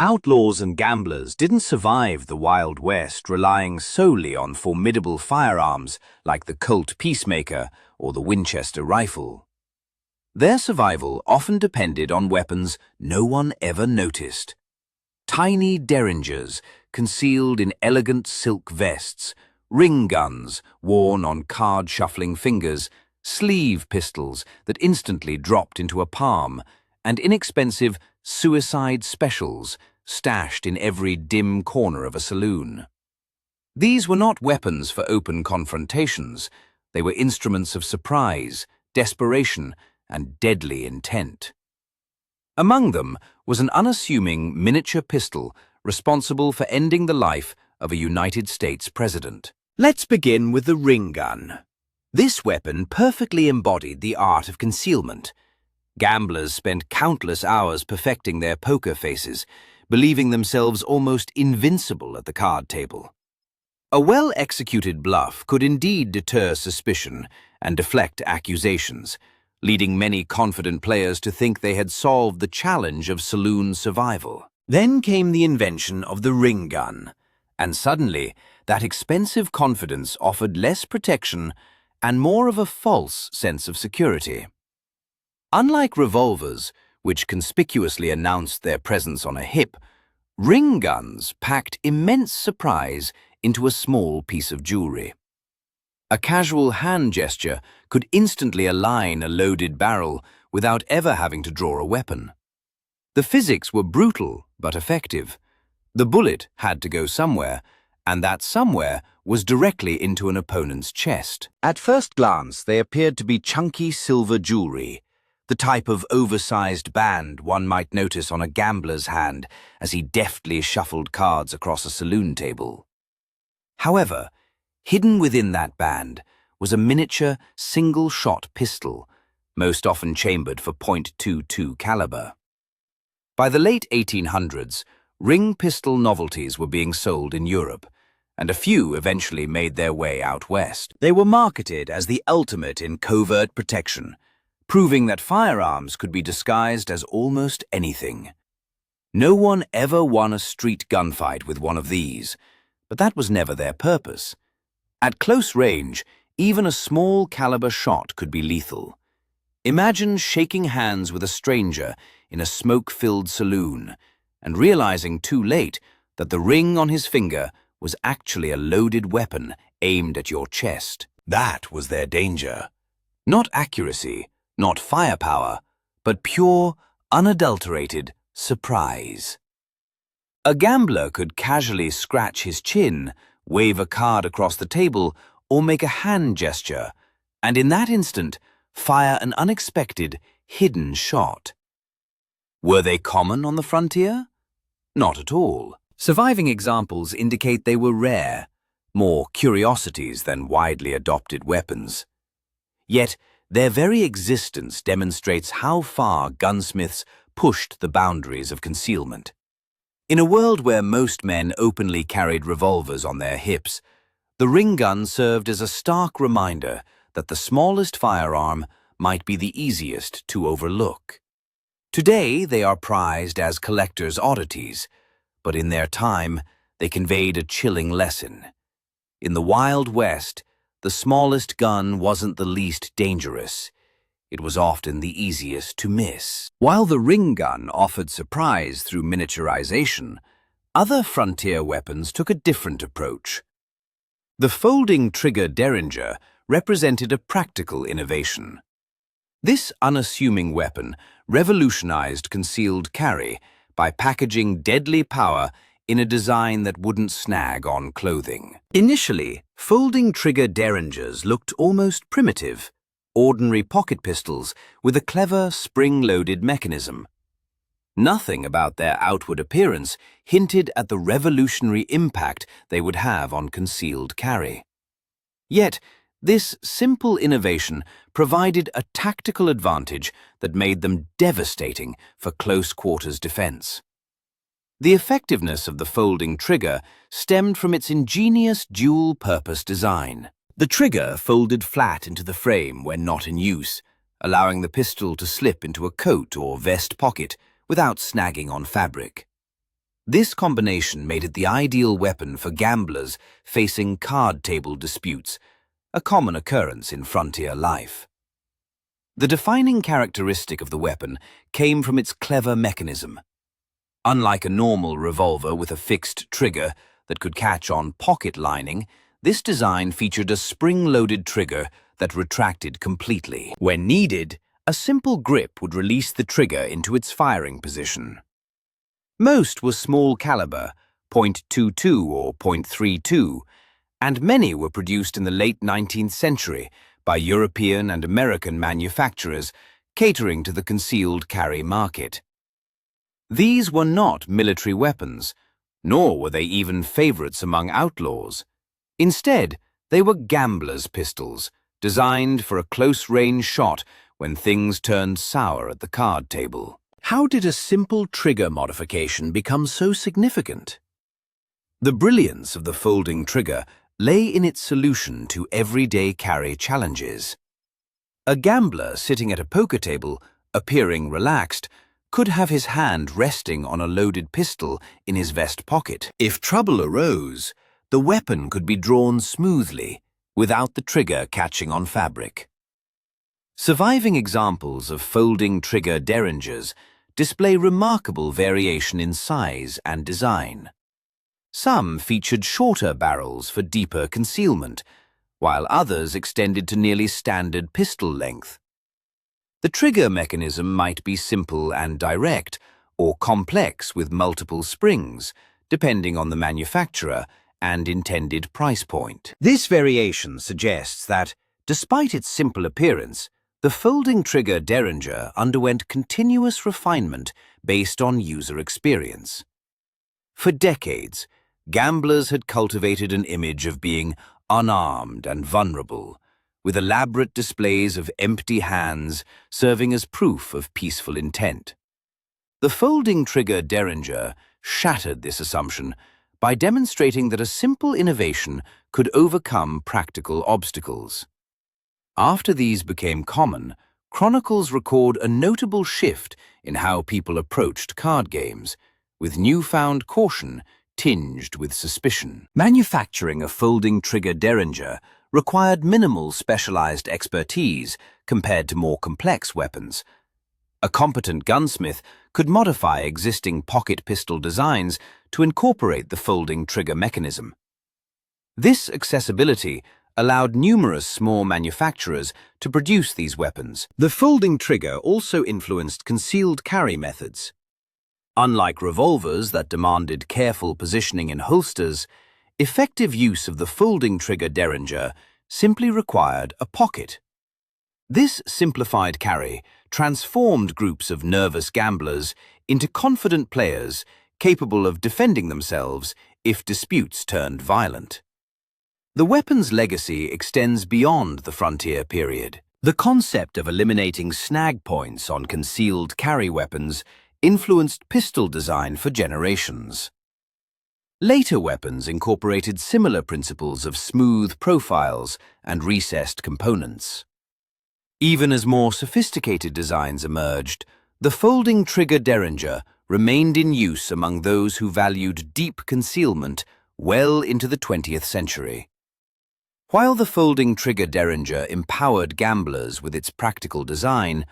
Outlaws and gamblers didn't survive the Wild West relying solely on formidable firearms like the Colt Peacemaker or the Winchester rifle. Their survival often depended on weapons no one ever noticed. Tiny derringers concealed in elegant silk vests, ring guns worn on card-shuffling fingers, sleeve pistols that instantly dropped into a palm, and inexpensive suicide specials stashed in every dim corner of a saloon. These were not weapons for open confrontations. They were instruments of surprise, desperation, and deadly intent. Among them was an unassuming miniature pistol responsible for ending the life of a United States president. Let's begin with the ring gun. This weapon perfectly embodied the art of concealment. Gamblers spent countless hours perfecting their poker faces, believing themselves almost invincible at the card table. A well-executed bluff could indeed deter suspicion and deflect accusations, leading many confident players to think they had solved the challenge of saloon survival. Then came the invention of the ring gun, and suddenly that expensive confidence offered less protection and more of a false sense of security. Unlike revolvers, which conspicuously announced their presence on a hip, ring guns packed immense surprise into a small piece of jewelry. A casual hand gesture could instantly align a loaded barrel without ever having to draw a weapon. The physics were brutal but effective. The bullet had to go somewhere, and that somewhere was directly into an opponent's chest. At first glance, they appeared to be chunky silver jewelry, the type of oversized band one might notice on a gambler's hand as he deftly shuffled cards across a saloon table. However, hidden within that band was a miniature single-shot pistol, most often chambered for .22 caliber. By the late 1800s, ring pistol novelties were being sold in Europe, and a few eventually made their way out west. They were marketed as the ultimate in covert protection, proving that firearms could be disguised as almost anything. No one ever won a street gunfight with one of these, but that was never their purpose. At close range, even a small caliber shot could be lethal. Imagine shaking hands with a stranger in a smoke-filled saloon and realizing too late that the ring on his finger was actually a loaded weapon aimed at your chest. That was their danger. Not accuracy, not firepower, but pure, unadulterated surprise. A gambler could casually scratch his chin, wave a card across the table, or make a hand gesture, and in that instant, fire an unexpected, hidden shot. Were they common on the frontier? Not at all. Surviving examples indicate they were rare, more curiosities than widely adopted weapons. Yet, their very existence demonstrates how far gunsmiths pushed the boundaries of concealment. In a world where most men openly carried revolvers on their hips, the ring gun served as a stark reminder that the smallest firearm might be the easiest to overlook. Today, they are prized as collectors' oddities, but in their time, they conveyed a chilling lesson. In the Wild West, the smallest gun wasn't the least dangerous. It was often the easiest to miss. While the ring gun offered surprise through miniaturization, other frontier weapons took a different approach. The folding trigger derringer represented a practical innovation. This unassuming weapon revolutionized concealed carry by packaging deadly power in a design that wouldn't snag on clothing. Initially, folding trigger derringers looked almost primitive, ordinary pocket pistols with a clever spring-loaded mechanism. Nothing about their outward appearance hinted at the revolutionary impact they would have on concealed carry. Yet, this simple innovation provided a tactical advantage that made them devastating for close-quarters defense. The effectiveness of the folding trigger stemmed from its ingenious dual-purpose design. The trigger folded flat into the frame when not in use, allowing the pistol to slip into a coat or vest pocket without snagging on fabric. This combination made it the ideal weapon for gamblers facing card table disputes, a common occurrence in frontier life. The defining characteristic of the weapon came from its clever mechanism. Unlike a normal revolver with a fixed trigger that could catch on pocket lining, this design featured a spring-loaded trigger that retracted completely. When needed, a simple grip would release the trigger into its firing position. Most were small caliber, .22 or .32, and many were produced in the late 19th century by European and American manufacturers catering to the concealed carry market. These were not military weapons, nor were they even favorites among outlaws. Instead, they were gamblers' pistols, designed for a close-range shot when things turned sour at the card table. How did a simple trigger modification become so significant? The brilliance of the folding trigger lay in its solution to everyday carry challenges. A gambler sitting at a poker table, appearing relaxed, could have his hand resting on a loaded pistol in his vest pocket. If trouble arose, the weapon could be drawn smoothly, without the trigger catching on fabric. Surviving examples of folding trigger derringers display remarkable variation in size and design. Some featured shorter barrels for deeper concealment, while others extended to nearly standard pistol length. The trigger mechanism might be simple and direct, or complex with multiple springs, depending on the manufacturer and intended price point. This variation suggests that, despite its simple appearance, the folding trigger derringer underwent continuous refinement based on user experience. For decades, gamblers had cultivated an image of being unarmed and vulnerable, with elaborate displays of empty hands serving as proof of peaceful intent. The folding trigger derringer shattered this assumption by demonstrating that a simple innovation could overcome practical obstacles. After these became common, chronicles record a notable shift in how people approached card games, with newfound caution tinged with suspicion. Manufacturing a folding trigger derringer required minimal specialized expertise compared to more complex weapons. A competent gunsmith could modify existing pocket pistol designs to incorporate the folding trigger mechanism. This accessibility allowed numerous small manufacturers to produce these weapons. The folding trigger also influenced concealed carry methods. Unlike revolvers that demanded careful positioning in holsters, effective use of the folding trigger derringer simply required a pocket. This simplified carry transformed groups of nervous gamblers into confident players capable of defending themselves if disputes turned violent. The weapon's legacy extends beyond the frontier period. The concept of eliminating snag points on concealed carry weapons influenced pistol design for generations. Later weapons incorporated similar principles of smooth profiles and recessed components. Even as more sophisticated designs emerged, the folding trigger derringer remained in use among those who valued deep concealment well into the 20th century. While the folding trigger derringer empowered gamblers with its practical design,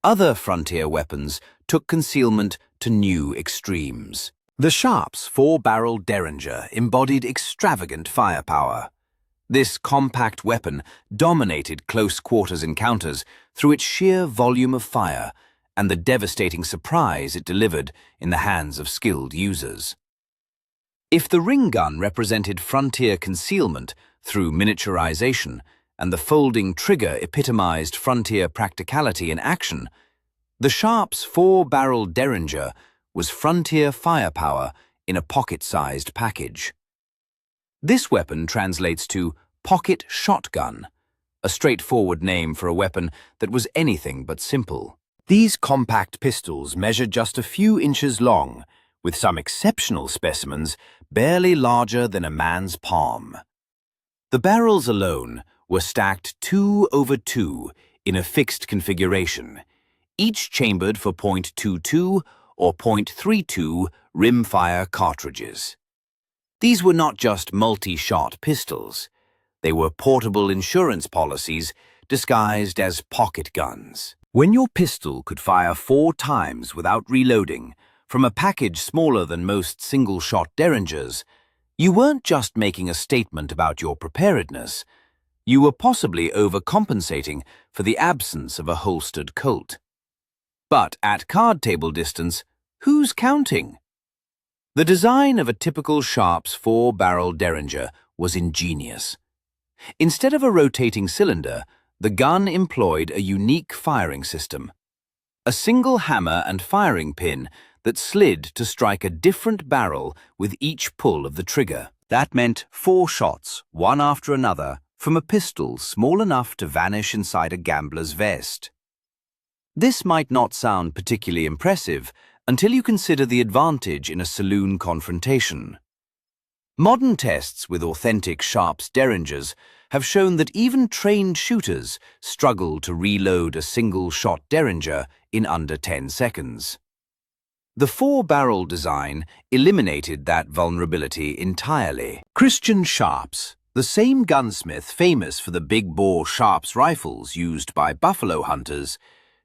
other frontier weapons took concealment to new extremes. The Sharp's four-barreled derringer embodied extravagant firepower. This compact weapon dominated close-quarters encounters through its sheer volume of fire and the devastating surprise it delivered in the hands of skilled users. If the ring gun represented frontier concealment through miniaturization and the folding trigger epitomized frontier practicality in action, the Sharp's four-barreled derringer was frontier firepower in a pocket-sized package. This weapon translates to pocket shotgun, a straightforward name for a weapon that was anything but simple. These compact pistols measured just a few inches long, with some exceptional specimens barely larger than a man's palm. The barrels alone were stacked 2 over 2 in a fixed configuration, each chambered for .22 or .32 rimfire cartridges. These were not just multi-shot pistols. They were portable insurance policies disguised as pocket guns. When your pistol could fire 4 times without reloading from a package smaller than most single-shot derringers, you weren't just making a statement about your preparedness. You were possibly overcompensating for the absence of a holstered Colt. But at card table distance, who's counting? The design of a typical Sharps 4-barrel derringer was ingenious. Instead of a rotating cylinder, the gun employed a unique firing system. A single hammer and firing pin that slid to strike a different barrel with each pull of the trigger. That meant 4 shots, one after another, from a pistol small enough to vanish inside a gambler's vest. This might not sound particularly impressive until you consider the advantage in a saloon confrontation. Modern tests with authentic Sharps derringers have shown that even trained shooters struggle to reload a single-shot derringer in under 10 seconds. The 4-barrel design eliminated that vulnerability entirely. Christian Sharps, the same gunsmith famous for the big-bore Sharps rifles used by buffalo hunters,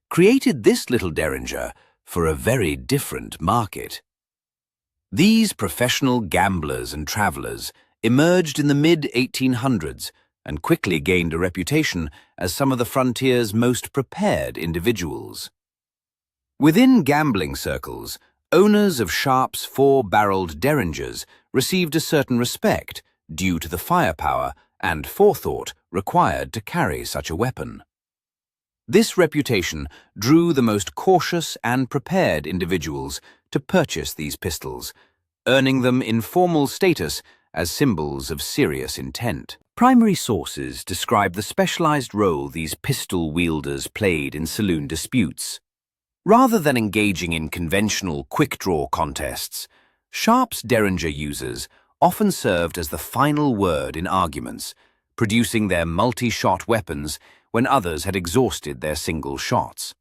created this little derringer for a very different market. These professional gamblers and travelers emerged in the mid-1800s and quickly gained a reputation as some of the frontier's most prepared individuals. Within gambling circles, owners of Sharps 4-barreled derringers received a certain respect due to the firepower and forethought required to carry such a weapon. This reputation drew the most cautious and prepared individuals to purchase these pistols, earning them informal status as symbols of serious intent. Primary sources describe the specialized role these pistol wielders played in saloon disputes. Rather than engaging in conventional quick-draw contests, Sharps derringer users often served as the final word in arguments, producing their multi-shot weapons when others had exhausted their single shots.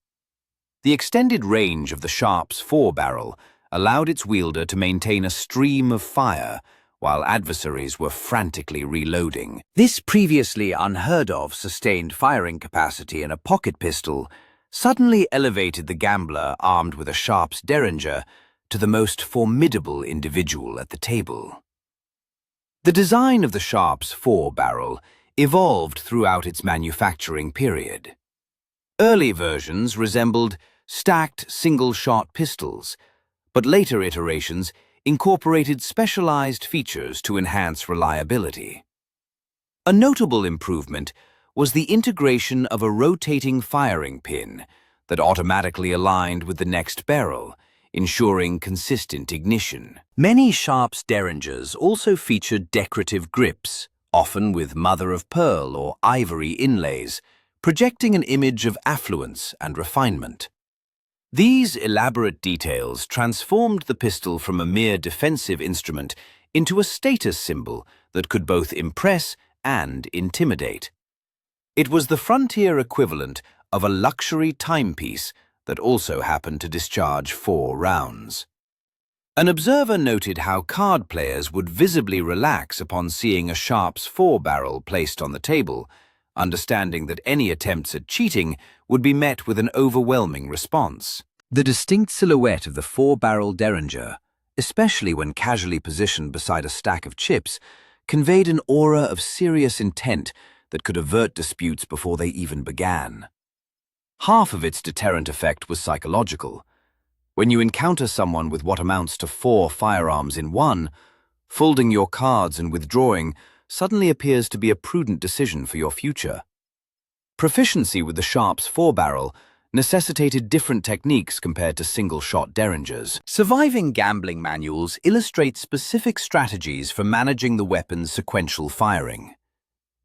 The extended range of the Sharps 4-barrel allowed its wielder to maintain a stream of fire while adversaries were frantically reloading. This previously unheard-of sustained firing capacity in a pocket pistol suddenly elevated the gambler armed with a Sharps derringer to the most formidable individual at the table. The design of the Sharps 4-barrel evolved throughout its manufacturing period. Early versions resembled stacked single-shot pistols, but later iterations incorporated specialized features to enhance reliability. A notable improvement was the integration of a rotating firing pin that automatically aligned with the next barrel, ensuring consistent ignition. Many Sharps derringers also featured decorative grips, often with mother-of-pearl or ivory inlays, projecting an image of affluence and refinement. These elaborate details transformed the pistol from a mere defensive instrument into a status symbol that could both impress and intimidate. It was the frontier equivalent of a luxury timepiece that also happened to discharge 4 rounds. An observer noted how card players would visibly relax upon seeing a Sharps 4-barrel placed on the table, understanding that any attempts at cheating would be met with an overwhelming response. The distinct silhouette of the 4-barrel derringer, especially when casually positioned beside a stack of chips, conveyed an aura of serious intent that could avert disputes before they even began. Half of its deterrent effect was psychological. When you encounter someone with what amounts to 4 firearms in one, folding your cards and withdrawing suddenly appears to be a prudent decision for your future. Proficiency with the Sharps 4-barrel necessitated different techniques compared to single-shot derringers. Surviving gambling manuals illustrate specific strategies for managing the weapon's sequential firing.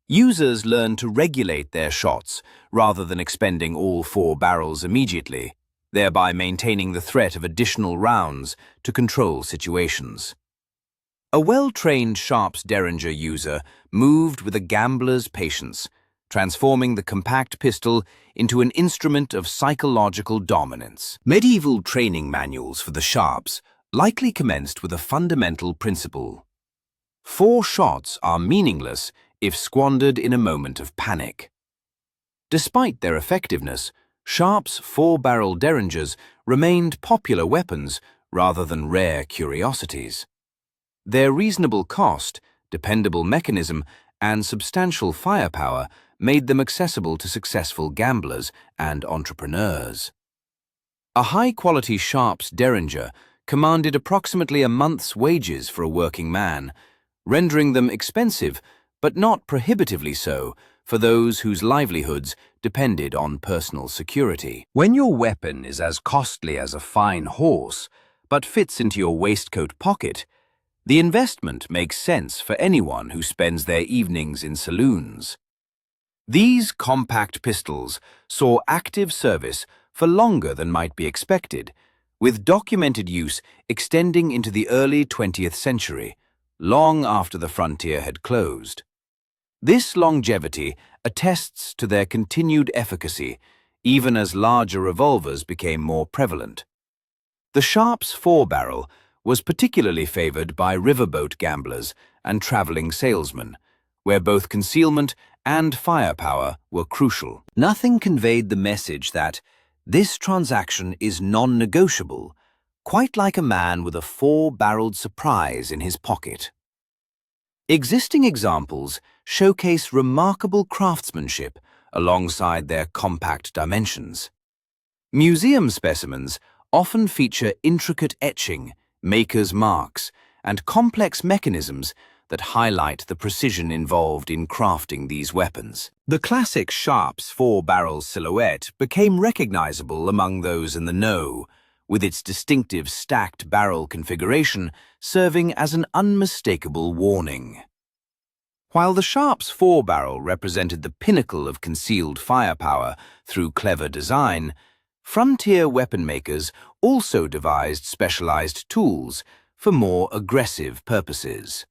Users learn to regulate their shots rather than expending all 4 barrels immediately, thereby maintaining the threat of additional rounds to control situations. A well-trained Sharps derringer user moved with a gambler's patience, transforming the compact pistol into an instrument of psychological dominance. Medieval training manuals for the sharps likely commenced with a fundamental principle. 4 shots are meaningless if squandered in a moment of panic. Despite their effectiveness, Sharp's 4-barrel derringers remained popular weapons rather than rare curiosities. Their reasonable cost, dependable mechanism, and substantial firepower made them accessible to successful gamblers and entrepreneurs. A high-quality Sharp's derringer commanded approximately a month's wages for a working man, rendering them expensive, but not prohibitively so, for those whose livelihoods depended on personal security. When your weapon is as costly as a fine horse, but fits into your waistcoat pocket, the investment makes sense for anyone who spends their evenings in saloons. These compact pistols saw active service for longer than might be expected, with documented use extending into the early 20th century, long after the frontier had closed. This longevity attests to their continued efficacy, even as larger revolvers became more prevalent. The Sharp's 4-barrel was particularly favored by riverboat gamblers and traveling salesmen, where both concealment and firepower were crucial. Nothing conveyed the message that this transaction is non-negotiable, quite like a man with a 4-barreled surprise in his pocket. Existing examples showcase remarkable craftsmanship alongside their compact dimensions. Museum specimens often feature intricate etching, maker's marks, and complex mechanisms that highlight the precision involved in crafting these weapons. The classic Sharp's 4-barrel silhouette became recognizable among those in the know, with its distinctive stacked barrel configuration serving as an unmistakable warning. While the Sharp's 4-barrel represented the pinnacle of concealed firepower through clever design, frontier weapon makers also devised specialized tools for more aggressive purposes.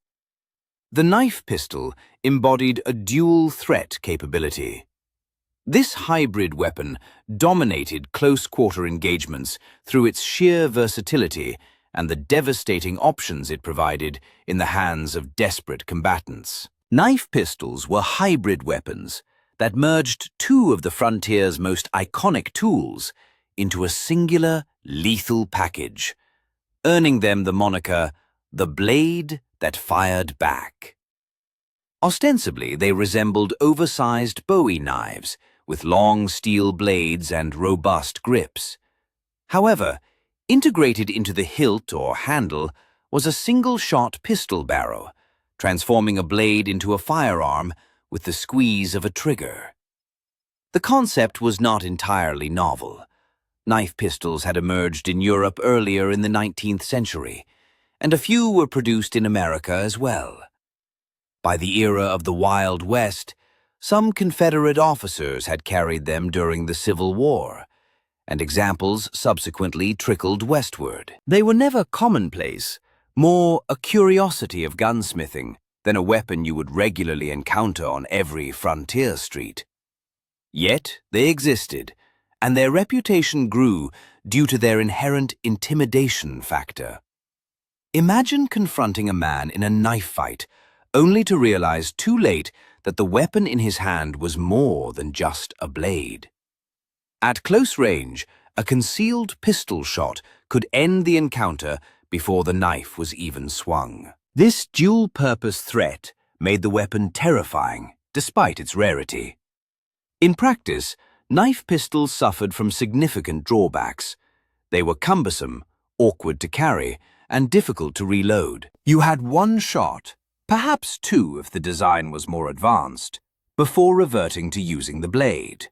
The knife pistol embodied a dual-threat capability. This hybrid weapon dominated close-quarter engagements through its sheer versatility and the devastating options it provided in the hands of desperate combatants. Knife pistols were hybrid weapons that merged 2 of the frontier's most iconic tools into a singular, lethal package, earning them the moniker, "the blade that fired back." Ostensibly, they resembled oversized Bowie knives, with long steel blades and robust grips. However, integrated into the hilt or handle was a single-shot pistol barrel, transforming a blade into a firearm with the squeeze of a trigger. The concept was not entirely novel. Knife pistols had emerged in Europe earlier in the 19th century, and a few were produced in America as well. By the era of the Wild West, some Confederate officers had carried them during the Civil War, and examples subsequently trickled westward. They were never commonplace, more a curiosity of gunsmithing than a weapon you would regularly encounter on every frontier street. Yet they existed, and their reputation grew due to their inherent intimidation factor. Imagine confronting a man in a knife fight, only to realize too late that the weapon in his hand was more than just a blade. At close range, a concealed pistol shot could end the encounter before the knife was even swung. This dual-purpose threat made the weapon terrifying, despite its rarity. In practice, knife pistols suffered from significant drawbacks. They were cumbersome, awkward to carry, and difficult to reload. You had one shot, perhaps 2 if the design was more advanced, before reverting to using the blade.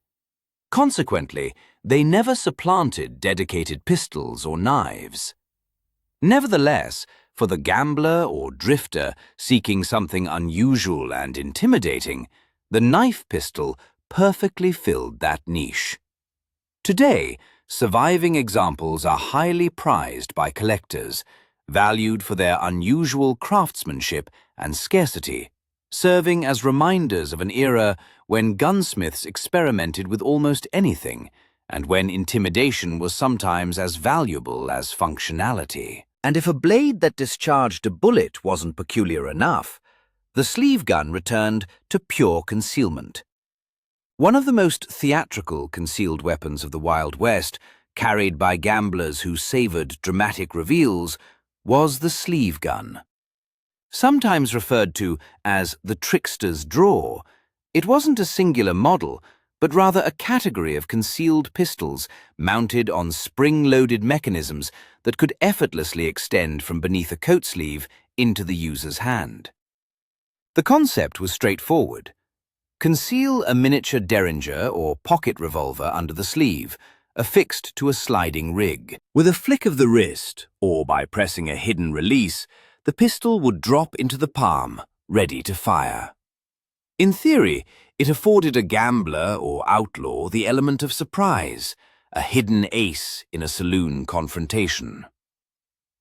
Consequently, they never supplanted dedicated pistols or knives. Nevertheless, for the gambler or drifter seeking something unusual and intimidating, the knife pistol perfectly filled that niche. Today, surviving examples are highly prized by collectors, valued for their unusual craftsmanship and scarcity, serving as reminders of an era when gunsmiths experimented with almost anything, and when intimidation was sometimes as valuable as functionality. And if a blade that discharged a bullet wasn't peculiar enough, the sleeve gun returned to pure concealment. One of the most theatrical concealed weapons of the Wild West, carried by gamblers who savored dramatic reveals, was the sleeve gun. Sometimes referred to as the trickster's draw, it wasn't a singular model, but rather a category of concealed pistols mounted on spring-loaded mechanisms that could effortlessly extend from beneath a coat sleeve into the user's hand. The concept was straightforward. Conceal a miniature derringer or pocket revolver under the sleeve, affixed to a sliding rig. With a flick of the wrist, or by pressing a hidden release, the pistol would drop into the palm, ready to fire. In theory, it afforded a gambler or outlaw the element of surprise, a hidden ace in a saloon confrontation.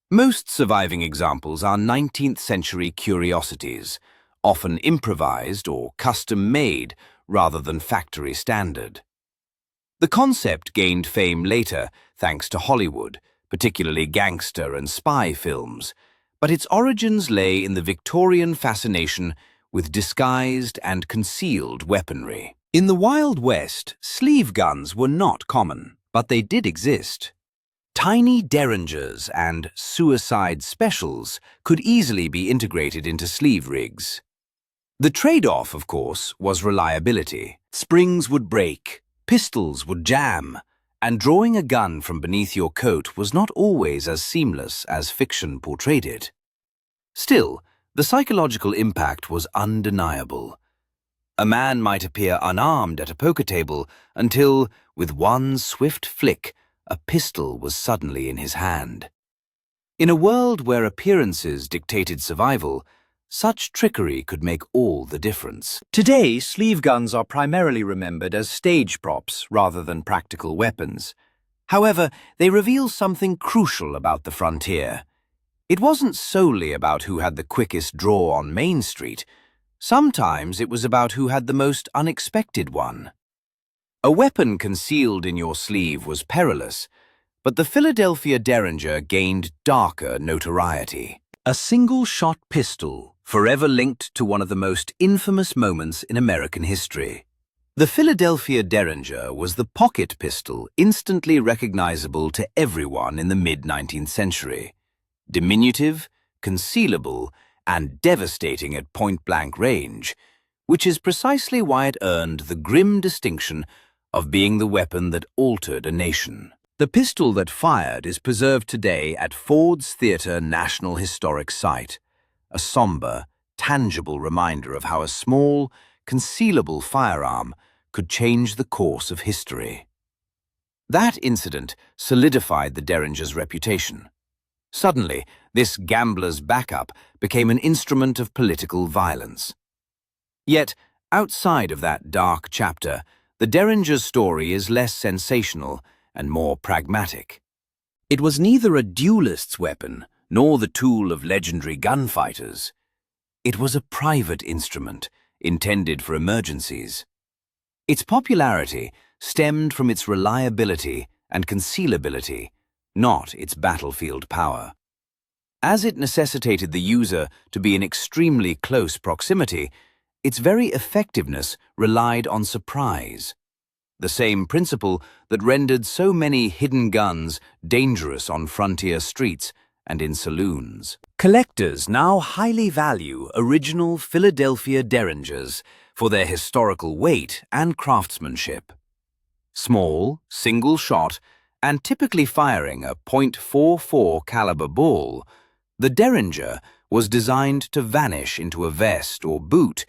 Most surviving examples are 19th-century curiosities, often improvised or custom-made rather than factory standard. The concept gained fame later thanks to Hollywood, particularly gangster and spy films, but its origins lay in the Victorian fascination with disguised and concealed weaponry. In the Wild West, sleeve guns were not common, but they did exist. Tiny derringers and suicide specials could easily be integrated into sleeve rigs. The trade-off, of course, was reliability. Springs would break, pistols would jam, and drawing a gun from beneath your coat was not always as seamless as fiction portrayed it. Still, the psychological impact was undeniable. A man might appear unarmed at a poker table until, with one swift flick, a pistol was suddenly in his hand. In a world where appearances dictated survival, such trickery could make all the difference. Today, sleeve guns are primarily remembered as stage props rather than practical weapons. However, they reveal something crucial about the frontier. It wasn't solely about who had the quickest draw on Main Street. Sometimes it was about who had the most unexpected one. A weapon concealed in your sleeve was perilous, but the Philadelphia Derringer gained darker notoriety. A single-shot pistol, forever linked to one of the most infamous moments in American history. The Philadelphia Derringer was the pocket pistol instantly recognizable to everyone in the mid-19th century. Diminutive, concealable, and devastating at point-blank range, which is precisely why it earned the grim distinction of being the weapon that altered a nation. The pistol that fired is preserved today at Ford's Theatre National Historic Site, a somber, tangible reminder of how a small, concealable firearm could change the course of history. That incident solidified the Derringer's reputation. Suddenly, this gambler's backup became an instrument of political violence. Yet, outside of that dark chapter, the Derringer's story is less sensational and more pragmatic. It was neither a duelist's weapon nor the tool of legendary gunfighters. It was a private instrument intended for emergencies. Its popularity stemmed from its reliability and concealability, not its battlefield power. As it necessitated the user to be in extremely close proximity, its very effectiveness relied on surprise. The same principle that rendered so many hidden guns dangerous on frontier streets and in saloons. Collectors now highly value original Philadelphia Derringers for their historical weight and craftsmanship. Small, single-shot, and typically firing a .44 caliber ball, the Derringer was designed to vanish into a vest or boot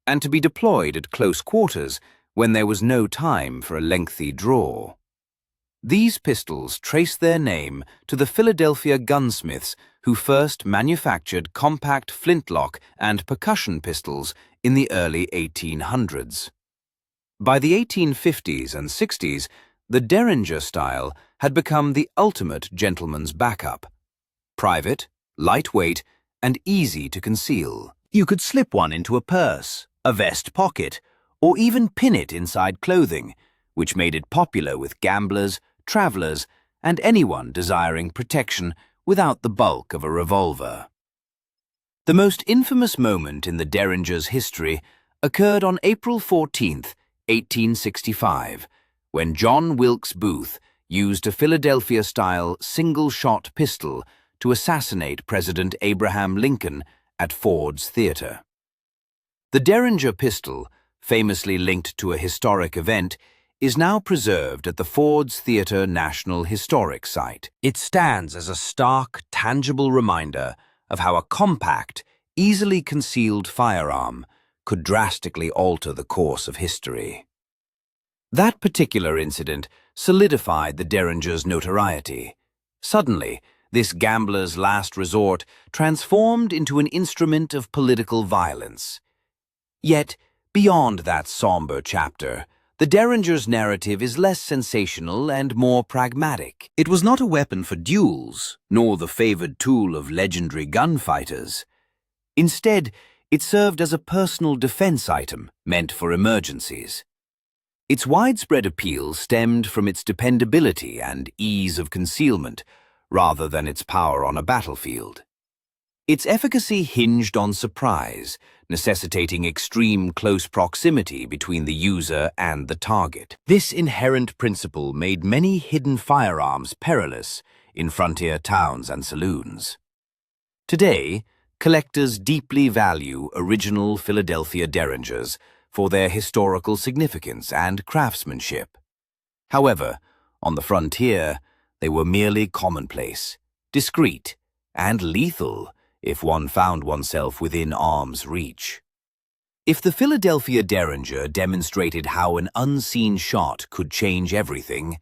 and to be deployed at close quarters when there was no time for a lengthy draw. These pistols trace their name to the Philadelphia gunsmiths who first manufactured compact flintlock and percussion pistols in the early 1800s. By the 1850s and 60s, the Derringer style had become the ultimate gentleman's backup. Private, lightweight, and easy to conceal. You could slip one into a purse, a vest pocket, or even pin it inside clothing, which made it popular with gamblers, travelers, and anyone desiring protection without the bulk of a revolver. The most infamous moment in the derringers' history occurred on April 14, 1865, when John Wilkes Booth used a Philadelphia-style single-shot pistol to assassinate President Abraham Lincoln at Ford's Theater. The derringer pistol, famously linked to a historic event, is now preserved at the Ford's Theater National Historic Site. It stands as a stark, tangible reminder of how a compact, easily concealed firearm could drastically alter the course of history. That particular incident solidified the derringers' notoriety. Suddenly, this gambler's last resort transformed into an instrument of political violence. Yet, beyond that somber chapter, the derringers' narrative is less sensational and more pragmatic. It was not a weapon for duels, nor the favored tool of legendary gunfighters. Instead, it served as a personal defense item meant for emergencies. Its widespread appeal stemmed from its dependability and ease of concealment, rather than its power on a battlefield. Its efficacy hinged on surprise, necessitating extreme close proximity between the user and the target. This inherent principle made many hidden firearms perilous in frontier towns and saloons. Today, collectors deeply value original Philadelphia derringers for their historical significance and craftsmanship. However, on the frontier, they were merely commonplace, discreet, and lethal if one found oneself within arm's reach. If the Philadelphia derringer demonstrated how an unseen shot could change everything,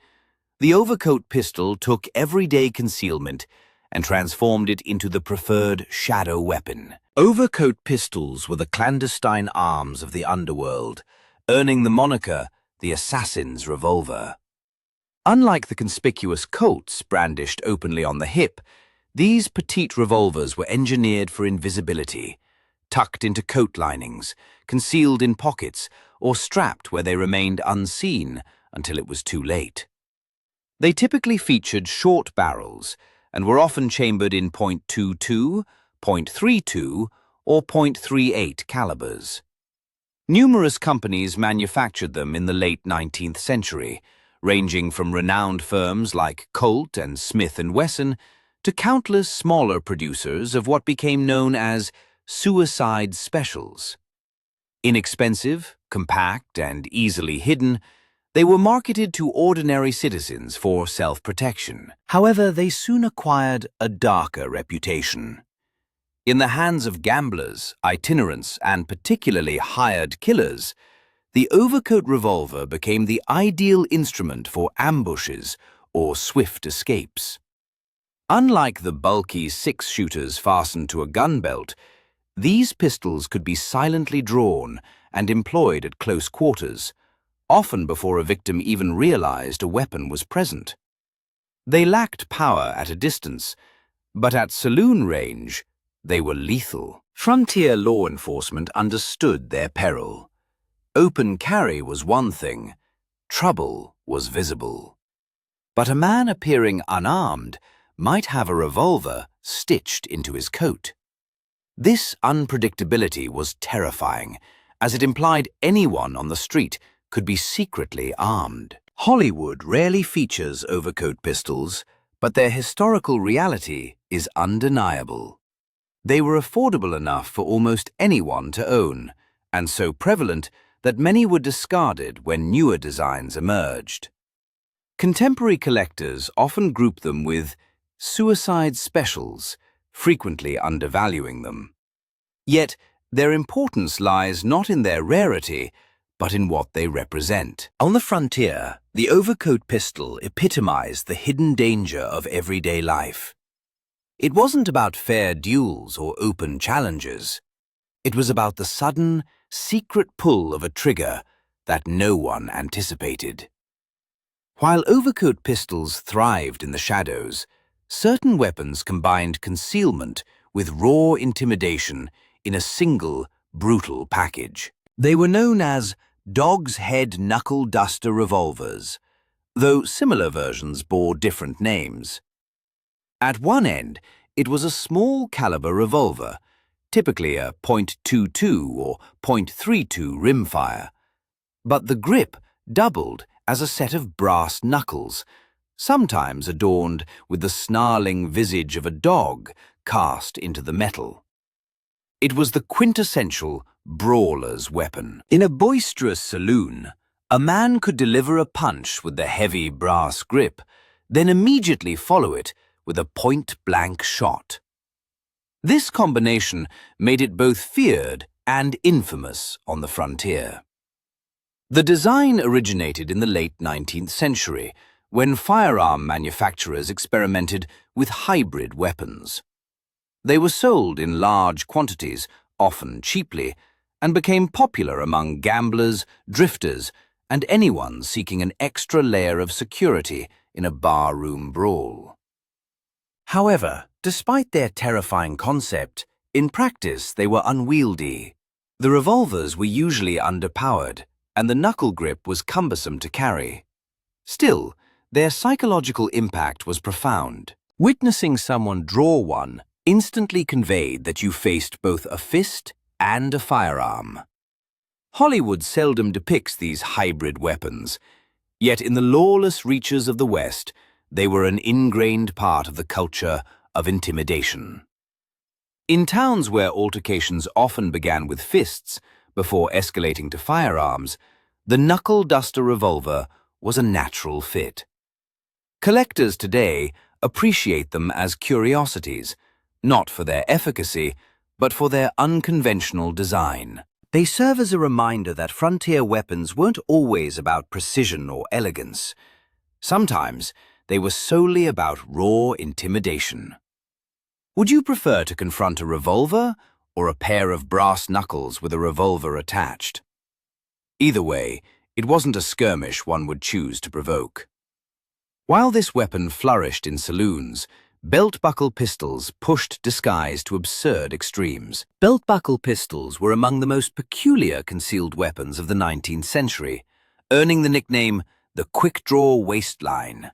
the overcoat pistol took everyday concealment and transformed it into the preferred shadow weapon. Overcoat pistols were the clandestine arms of the underworld, earning the moniker the assassin's revolver. Unlike the conspicuous Colts brandished openly on the hip, these petite revolvers were engineered for invisibility, tucked into coat linings, concealed in pockets, or strapped where they remained unseen until it was too late. They typically featured short barrels and were often chambered in .22, .32, or .38 calibers. Numerous companies manufactured them in the late 19th century, ranging from renowned firms like Colt and Smith & Wesson to countless smaller producers of what became known as suicide specials. Inexpensive, compact, and easily hidden, they were marketed to ordinary citizens for self-protection. However, they soon acquired a darker reputation. In the hands of gamblers, itinerants, and particularly hired killers, the overcoat revolver became the ideal instrument for ambushes or swift escapes. Unlike the bulky six-shooters fastened to a gun belt, these pistols could be silently drawn and employed at close quarters, often before a victim even realized a weapon was present. They lacked power at a distance, but at saloon range, they were lethal. Frontier law enforcement understood their peril. Open carry was one thing, trouble was visible. But a man appearing unarmed might have a revolver stitched into his coat. This unpredictability was terrifying, as it implied anyone on the street could be secretly armed. Hollywood rarely features overcoat pistols, but their historical reality is undeniable. They were affordable enough for almost anyone to own, and so prevalent that many were discarded when newer designs emerged. Contemporary collectors often group them with suicide specials, frequently undervaluing them. Yet, their importance lies not in their rarity, but in what they represent. On the frontier, the overcoat pistol epitomized the hidden danger of everyday life. It wasn't about fair duels or open challenges. It was about the sudden, secret pull of a trigger that no one anticipated. While overcoat pistols thrived in the shadows, certain weapons combined concealment with raw intimidation in a single, brutal package. They were known as Dog's Head Knuckle Duster revolvers, though similar versions bore different names. At one end, it was a small caliber revolver, typically a .22 or .32 rimfire, but the grip doubled as a set of brass knuckles, sometimes adorned with the snarling visage of a dog cast into the metal. It was the quintessential brawler's weapon. In a boisterous saloon, a man could deliver a punch with the heavy brass grip, then immediately follow it with a point-blank shot. This combination made it both feared and infamous on the frontier. The design originated in the late 19th century, when firearm manufacturers experimented with hybrid weapons. They were sold in large quantities, often cheaply, and became popular among gamblers, drifters, and anyone seeking an extra layer of security in a barroom brawl. However, despite their terrifying concept, in practice they were unwieldy. The revolvers were usually underpowered, and the knuckle grip was cumbersome to carry. Still, their psychological impact was profound. Witnessing someone draw one instantly conveyed that you faced both a fist and a firearm. Hollywood seldom depicts these hybrid weapons, yet in the lawless reaches of the West, they were an ingrained part of the culture of intimidation. In towns where altercations often began with fists before escalating to firearms, the knuckle duster revolver was a natural fit. Collectors today appreciate them as curiosities, not for their efficacy, but for their unconventional design. They serve as a reminder that frontier weapons weren't always about precision or elegance. Sometimes they were solely about raw intimidation. Would you prefer to confront a revolver or a pair of brass knuckles with a revolver attached? Either way, it wasn't a skirmish one would choose to provoke. While this weapon flourished in saloons, belt-buckle pistols pushed disguise to absurd extremes. Belt-buckle pistols were among the most peculiar concealed weapons of the 19th century, earning the nickname the quick-draw waistline.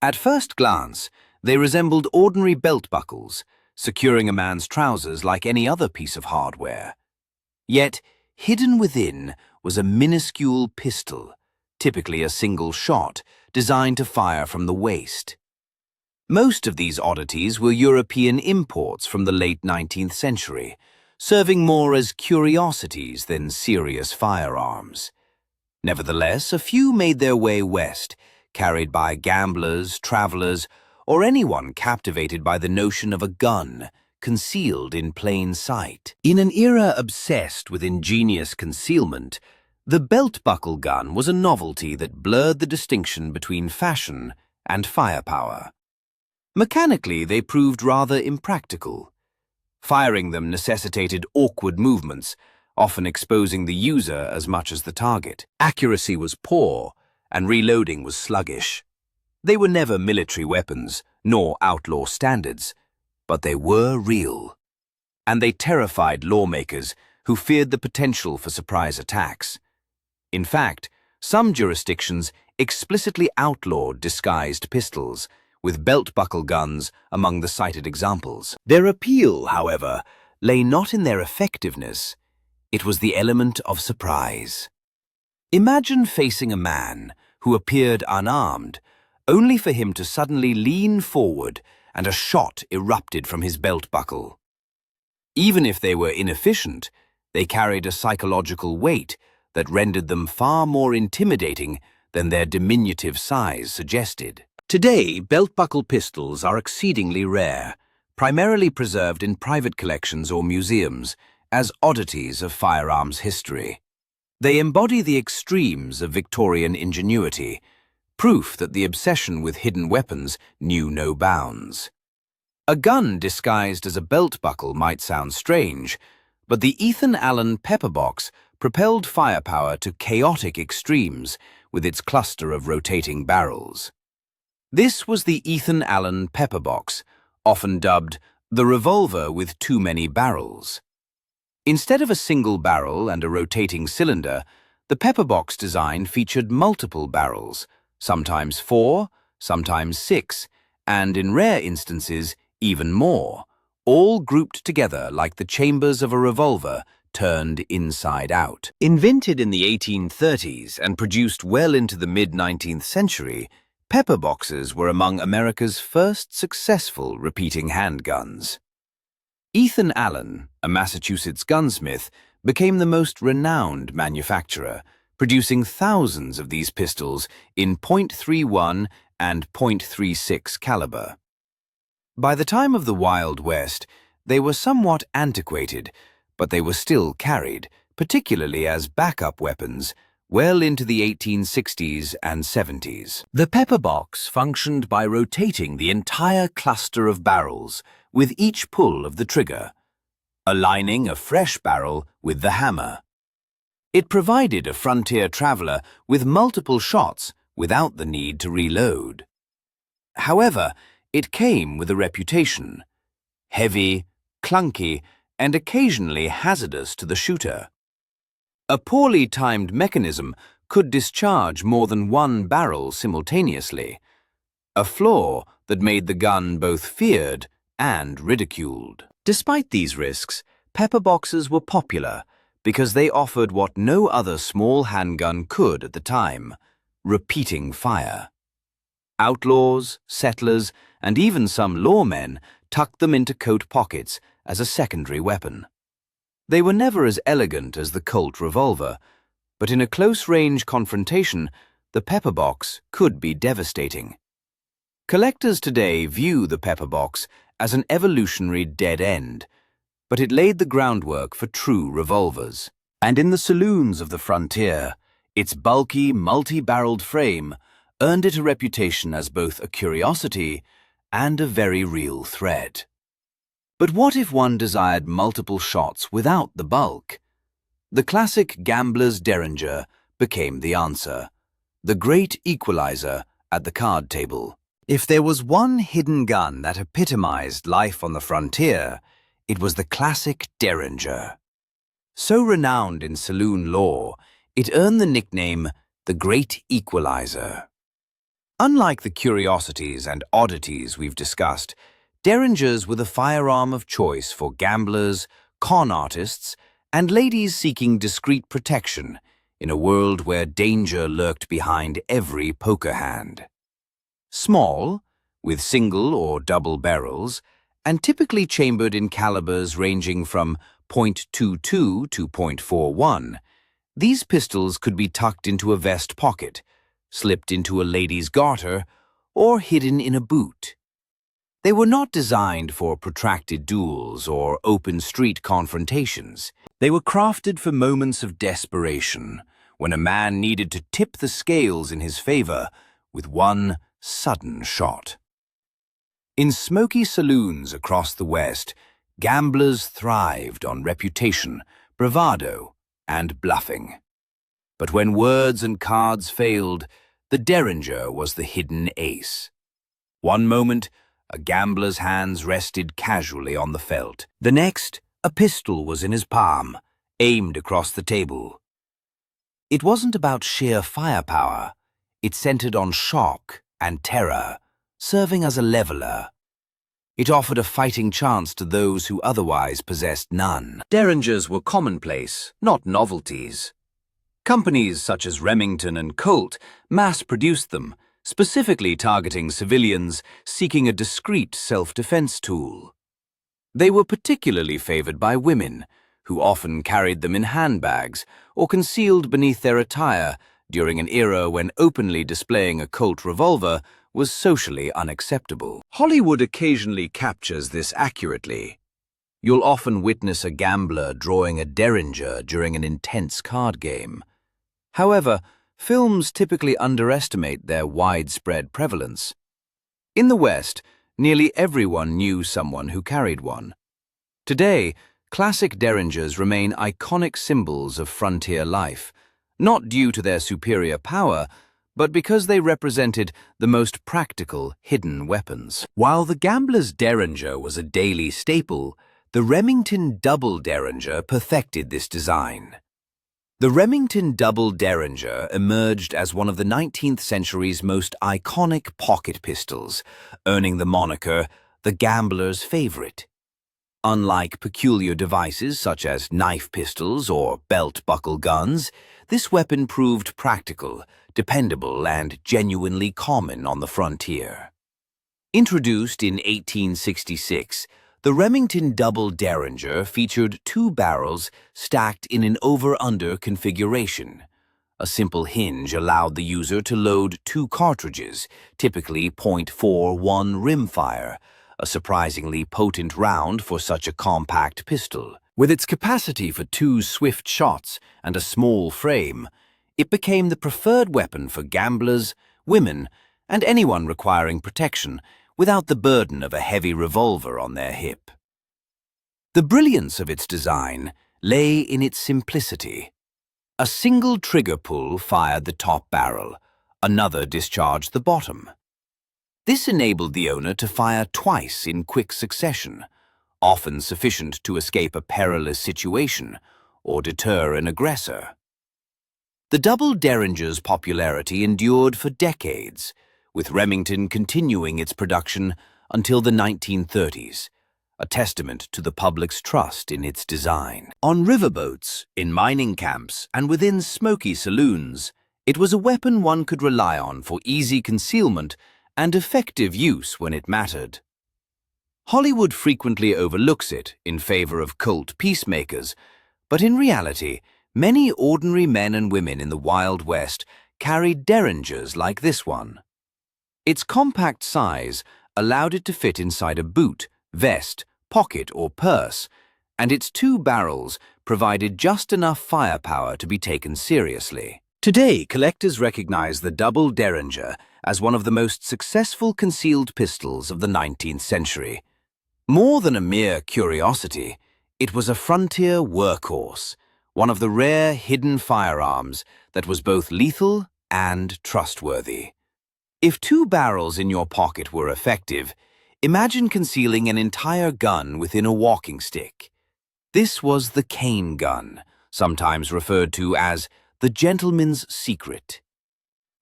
At first glance, they resembled ordinary belt buckles, securing a man's trousers like any other piece of hardware. Yet, hidden within was a minuscule pistol, typically a single shot, designed to fire from the waist. Most of these oddities were European imports from the late 19th century, serving more as curiosities than serious firearms. Nevertheless, a few made their way west, carried by gamblers, travelers, or anyone captivated by the notion of a gun concealed in plain sight. In an era obsessed with ingenious concealment, the belt-buckle gun was a novelty that blurred the distinction between fashion and firepower. Mechanically, they proved rather impractical. Firing them necessitated awkward movements, often exposing the user as much as the target. Accuracy was poor, and reloading was sluggish. They were never military weapons, nor outlaw standards, but they were real. And they terrified lawmakers who feared the potential for surprise attacks. In fact, some jurisdictions explicitly outlawed disguised pistols, with belt-buckle guns among the cited examples. Their appeal, however, lay not in their effectiveness. It was the element of surprise. Imagine facing a man who appeared unarmed, only for him to suddenly lean forward and a shot erupted from his belt buckle. Even if they were inefficient, they carried a psychological weight that rendered them far more intimidating than their diminutive size suggested. Today, belt-buckle pistols are exceedingly rare, primarily preserved in private collections or museums as oddities of firearms history. They embody the extremes of Victorian ingenuity, proof that the obsession with hidden weapons knew no bounds. A gun disguised as a belt buckle might sound strange, but the Ethan Allen pepperbox propelled firepower to chaotic extremes with its cluster of rotating barrels. This was the Ethan Allen pepperbox, often dubbed the revolver with too many barrels. Instead of a single barrel and a rotating cylinder, the pepperbox design featured multiple barrels, sometimes 4, sometimes 6, and in rare instances, even more, all grouped together like the chambers of a revolver turned inside out. Invented in the 1830s and produced well into the mid-19th century, pepperboxes were among America's first successful repeating handguns. Ethan Allen, a Massachusetts gunsmith, became the most renowned manufacturer, producing thousands of these pistols in .31 and .36 caliber. By the time of the Wild West, they were somewhat antiquated, but they were still carried, particularly as backup weapons, well into the 1860s and 70s. The pepperbox functioned by rotating the entire cluster of barrels with each pull of the trigger, aligning a fresh barrel with the hammer. It provided a frontier traveler with multiple shots without the need to reload. However, it came with a reputation: heavy, clunky, and occasionally hazardous to the shooter. A poorly timed mechanism could discharge more than one barrel simultaneously, a flaw that made the gun both feared and ridiculed. Despite these risks, pepperboxes were popular because they offered what no other small handgun could at the time: repeating fire. Outlaws, settlers, and even some lawmen tucked them into coat pockets as a secondary weapon. They were never as elegant as the Colt revolver, but in a close-range confrontation, the pepperbox could be devastating. Collectors today view the pepperbox as an evolutionary dead end, but it laid the groundwork for true revolvers. And in the saloons of the frontier, its bulky, multi-barreled frame earned it a reputation as both a curiosity and a very real threat. But what if one desired multiple shots without the bulk? The classic gambler's derringer became the answer, the great equalizer at the card table. If there was one hidden gun that epitomized life on the frontier, it was the classic derringer. So renowned in saloon lore, it earned the nickname the Great Equalizer. Unlike the curiosities and oddities we've discussed, derringers were the firearm of choice for gamblers, con artists, and ladies seeking discreet protection in a world where danger lurked behind every poker hand. Small, with single or double barrels, and typically chambered in calibers ranging from .22 to .41, these pistols could be tucked into a vest pocket, slipped into a lady's garter, or hidden in a boot. They were not designed for protracted duels or open street confrontations. They were crafted for moments of desperation, when a man needed to tip the scales in his favor with one sudden shot. In smoky saloons across the West, gamblers thrived on reputation, bravado, and bluffing. But when words and cards failed, the derringer was the hidden ace. One moment, a gambler's hands rested casually on the felt. The next, a pistol was in his palm, aimed across the table. It wasn't about sheer firepower. It centered on shock and terror, serving as a leveler. It offered a fighting chance to those who otherwise possessed none. Derringers were commonplace, not novelties. Companies such as Remington and Colt mass-produced them, specifically targeting civilians seeking a discreet self-defense tool. They were particularly favored by women, who often carried them in handbags or concealed beneath their attire during an era when openly displaying a Colt revolver was socially unacceptable. Hollywood occasionally captures this accurately. You'll often witness a gambler drawing a derringer during an intense card game. However, films typically underestimate their widespread prevalence. In the West, nearly everyone knew someone who carried one. Today, classic derringers remain iconic symbols of frontier life, not due to their superior power, but because they represented the most practical hidden weapons. While the gambler's derringer was a daily staple, The Remington double derringer perfected this design. The Remington double derringer emerged as one of the 19th century's most iconic pocket pistols, earning the moniker the gambler's favorite. Unlike peculiar devices such as knife pistols or belt-buckle guns, this weapon proved practical, dependable, and genuinely common on the frontier. Introduced in 1866, the Remington double derringer featured two barrels stacked in an over-under configuration. A simple hinge allowed the user to load two cartridges, typically .41 rimfire, a surprisingly potent round for such a compact pistol. With its capacity for two swift shots and a small frame, it became the preferred weapon for gamblers, women, and anyone requiring protection without the burden of a heavy revolver on their hip. The brilliance of its design lay in its simplicity. A single trigger pull fired the top barrel, another discharged the bottom. This enabled the owner to fire twice in quick succession, often sufficient to escape a perilous situation or deter an aggressor. The double derringer's popularity endured for decades, with Remington continuing its production until the 1930s, a testament to the public's trust in its design. On riverboats, in mining camps, and within smoky saloons, it was a weapon one could rely on for easy concealment and effective use when it mattered. Hollywood frequently overlooks it in favor of cult peacemakers, but in reality, many ordinary men and women in the Wild West carried derringers like this one. Its compact size allowed it to fit inside a boot, vest, pocket, or purse, and its two barrels provided just enough firepower to be taken seriously. Today, collectors recognize the double derringer as one of the most successful concealed pistols of the 19th century. More than a mere curiosity, it was a frontier workhorse, one of the rare hidden firearms that was both lethal and trustworthy. If two barrels in your pocket were effective, imagine concealing an entire gun within a walking stick. This was the cane gun, sometimes referred to as the gentleman's secret.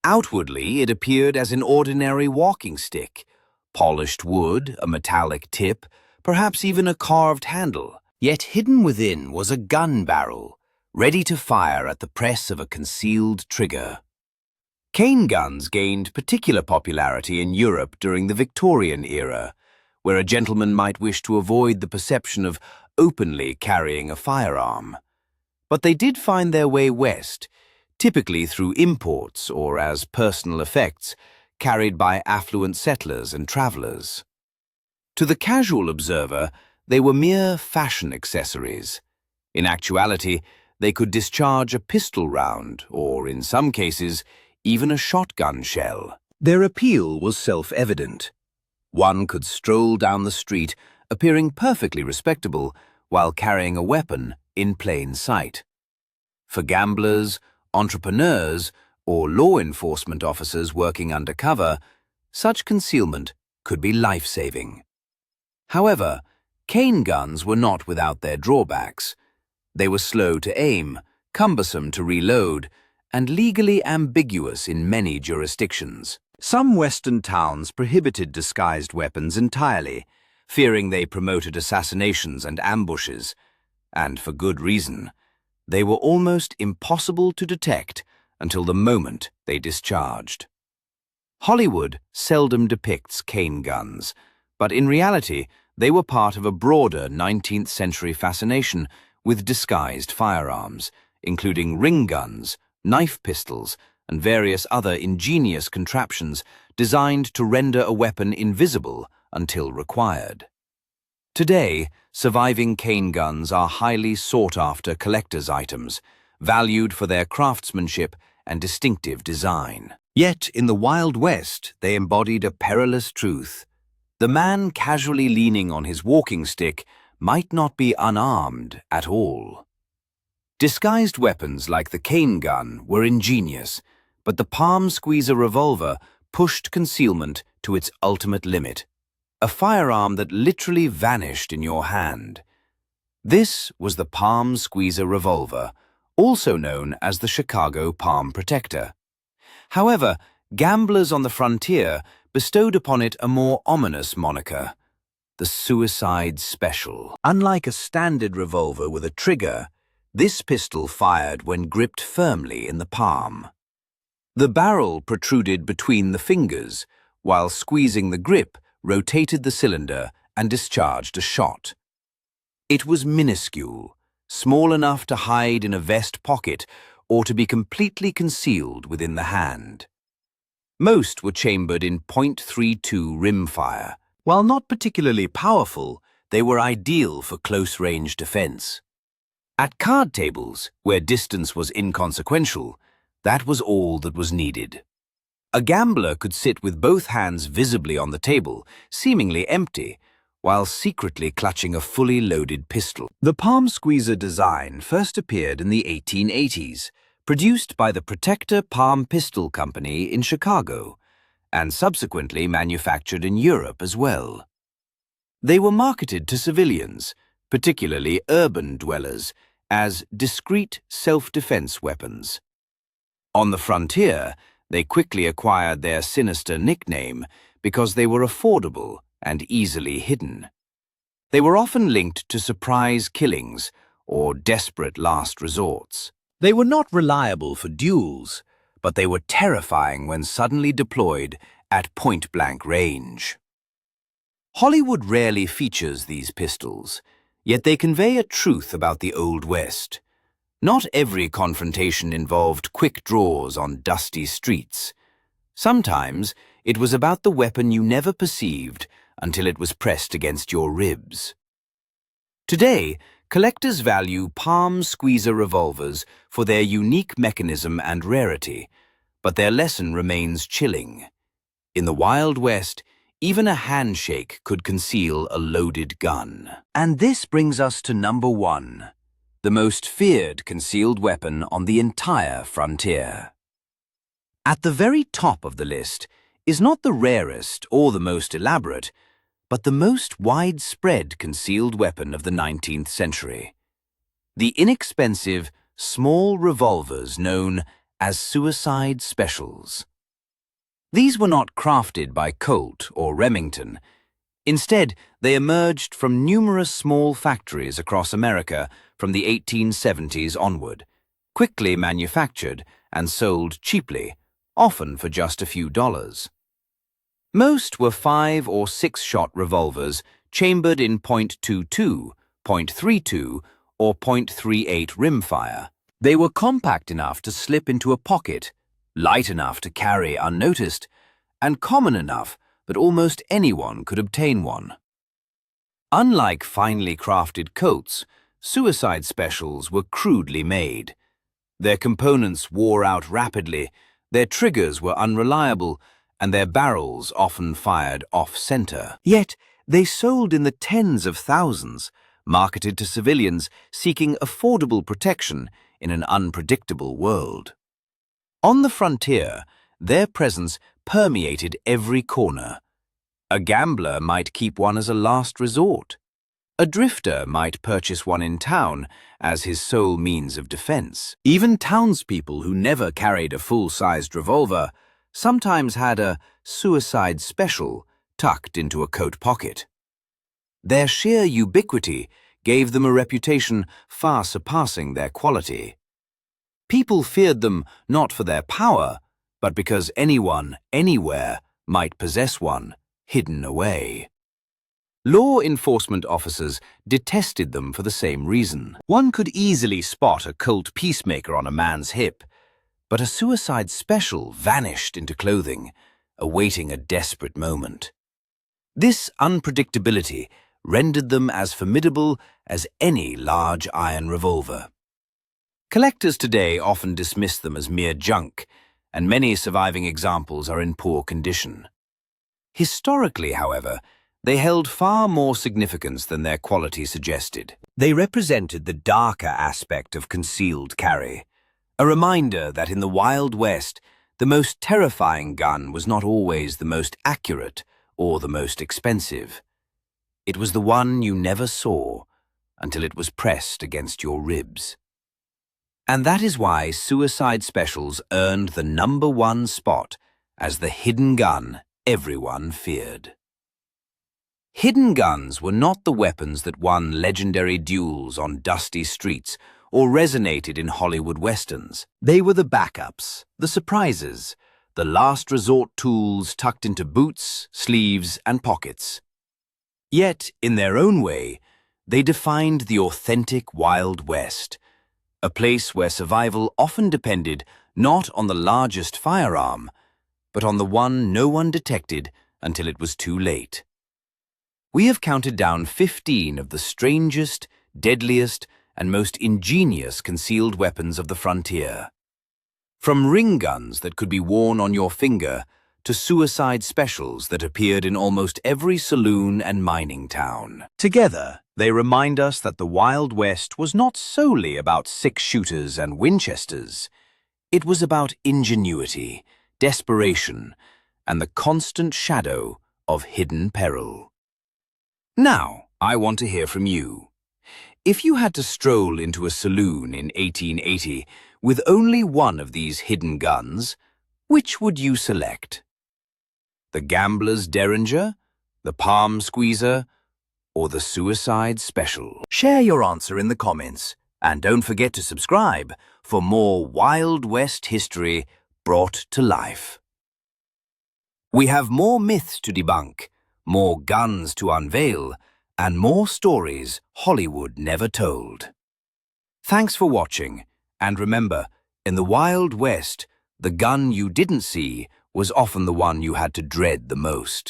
Outwardly, it appeared as an ordinary walking stick, polished wood, a metallic tip, perhaps even a carved handle. Yet hidden within was a gun barrel, ready to fire at the press of a concealed trigger. Cane guns gained particular popularity in Europe during the Victorian era, where a gentleman might wish to avoid the perception of openly carrying a firearm. But they did find their way west, typically through imports or as personal effects carried by affluent settlers and travelers. To the casual observer, they were mere fashion accessories. In actuality, they could discharge a pistol round or, in some cases, even a shotgun shell. Their appeal was self-evident. One could stroll down the street, appearing perfectly respectable, while carrying a weapon in plain sight. For gamblers, entrepreneurs, or law enforcement officers working undercover, such concealment could be life-saving. However, cane guns were not without their drawbacks. They were slow to aim, cumbersome to reload, and legally ambiguous in many jurisdictions. Some Western towns prohibited disguised weapons entirely, fearing they promoted assassinations and ambushes, and for good reason. They were almost impossible to detect until the moment they discharged. Hollywood seldom depicts cane guns, but in reality, they were part of a broader 19th century fascination with disguised firearms, including ring guns, knife pistols, and various other ingenious contraptions designed to render a weapon invisible until required. Today, surviving cane guns are highly sought-after collector's items, valued for their craftsmanship and distinctive design. Yet, in the Wild West, they embodied a perilous truth. The man casually leaning on his walking stick might not be unarmed at all. Disguised weapons like the cane gun were ingenious, but the palm squeezer revolver pushed concealment to its ultimate limit. A firearm that literally vanished in your hand, This was the Palm Squeezer revolver, also known as the Chicago Palm Protector. However, gamblers on the frontier bestowed upon it a more ominous moniker, the Suicide Special. Unlike a standard revolver with a trigger, this pistol fired when gripped firmly in the palm. The barrel protruded between the fingers, while squeezing the grip rotated the cylinder and discharged a shot. It was minuscule, small enough to hide in a vest pocket or to be completely concealed within the hand. Most were chambered in .32 rimfire. While not particularly powerful, they were ideal for close-range defense. At card tables, where distance was inconsequential, that was all that was needed. A gambler could sit with both hands visibly on the table, seemingly empty, while secretly clutching a fully loaded pistol. The Palm Squeezer design first appeared in the 1880s, produced by the Protector Palm Pistol Company in Chicago, and subsequently manufactured in Europe as well. They were marketed to civilians, particularly urban dwellers, as discreet self-defense weapons. On the frontier, they quickly acquired their sinister nickname because they were affordable and easily hidden. They were often linked to surprise killings or desperate last resorts. They were not reliable for duels, but they were terrifying when suddenly deployed at point-blank range. Hollywood rarely features these pistols, yet they convey a truth about the Old West. Not every confrontation involved quick draws on dusty streets. Sometimes it was about the weapon you never perceived until it was pressed against your ribs. Today, collectors value Palm Squeezer revolvers for their unique mechanism and rarity, but their lesson remains chilling. In the Wild West, even a handshake could conceal a loaded gun. And this brings us to number 1, the most feared concealed weapon on the entire frontier. At the very top of the list is not the rarest or the most elaborate, but the most widespread concealed weapon of the 19th century. The inexpensive, small revolvers known as suicide specials. These were not crafted by Colt or Remington. Instead, they emerged from numerous small factories across America from the 1870s onward, quickly manufactured and sold cheaply, often for just a few dollars. Most were 5- or 6-shot revolvers chambered in .22, .32, or .38 rimfire. They were compact enough to slip into a pocket, light enough to carry unnoticed, and common enough that almost anyone could obtain one. Unlike finely crafted Colts, suicide specials were crudely made. Their components wore out rapidly, their triggers were unreliable, and their barrels often fired off-center. Yet, they sold in the tens of thousands, marketed to civilians seeking affordable protection in an unpredictable world. On the frontier, their presence permeated every corner. A gambler might keep one as a last resort. A drifter might purchase one in town as his sole means of defense. Even townspeople who never carried a full-sized revolver sometimes had a suicide special tucked into a coat pocket. Their sheer ubiquity gave them a reputation far surpassing their quality. People feared them not for their power, but because anyone, anywhere, might possess one, hidden away. Law enforcement officers detested them for the same reason. One could easily spot a Colt peacemaker on a man's hip, but a suicide special vanished into clothing, awaiting a desperate moment. This unpredictability rendered them as formidable as any large iron revolver. Collectors today often dismiss them as mere junk, and many surviving examples are in poor condition. Historically, however, they held far more significance than their quality suggested. They represented the darker aspect of concealed carry, a reminder that in the Wild West, the most terrifying gun was not always the most accurate or the most expensive. It was the one you never saw until it was pressed against your ribs. And that is why suicide specials earned the #1 spot as the hidden gun everyone feared. Hidden guns were not the weapons that won legendary duels on dusty streets or resonated in Hollywood westerns. They were the backups, the surprises, the last resort tools tucked into boots, sleeves, and pockets. Yet, in their own way, they defined the authentic Wild West, a place where survival often depended not on the largest firearm, but on the one no one detected until it was too late. We have counted down 15 of the strangest, deadliest, and most ingenious concealed weapons of the frontier. From ring guns that could be worn on your finger to suicide specials that appeared in almost every saloon and mining town. Together, they remind us that the Wild West was not solely about six-shooters and Winchesters. It was about ingenuity, desperation, and the constant shadow of hidden peril. Now, I want to hear from you. If you had to stroll into a saloon in 1880 with only one of these hidden guns, which would you select? The gambler's derringer, the palm squeezer, or the suicide special? Share your answer in the comments, and don't forget to subscribe for more Wild West history brought to life. We have more myths to debunk, more guns to unveil, and more stories Hollywood never told. Thanks for watching, and remember, in the Wild West, the gun you didn't see was often the one you had to dread the most.